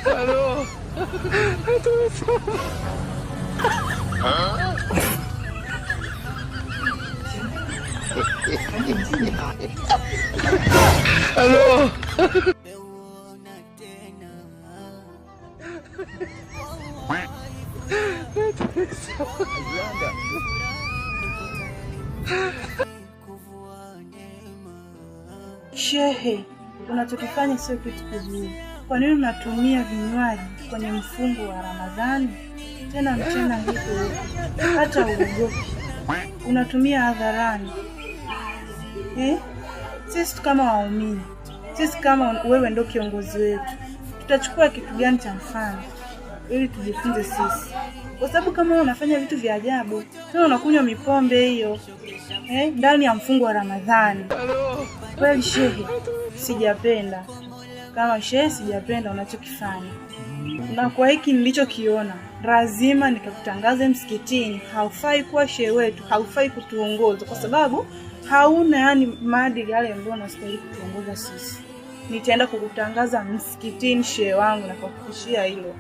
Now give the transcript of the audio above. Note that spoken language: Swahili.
Halo. Halo. Shehe, unachokifanya sio kitu kizuri. Kwa nini unatumia vinywaji kwenye mfungo wa Ramadhani? Tena mchana hivi hata uogopi. Unatumia hadharani. Sisi kama waumini, sisi kama wewe ndio kiongozi wetu, tutachukua kitu gani cha mfano ili tujifunze sisi? Kwa sababu kama unafanya vitu vya ajabu, tena unakunywa mipombe hiyo ndani ya mfungo wa Ramadhani. Kweli shehe, sijapenda. Kama shehe sijapenda unachokifanya. Na kwa hiki nilichokiona, lazima nikakutangaze msikitini. Haufai kuwa shehe wetu, haufai kutuongoza kwa sababu hauna maadili yale ambayo unastahili kutuongoza sisi. Nitaenda kukutangaza msikitini shehe wangu na kukuhakikishia hilo.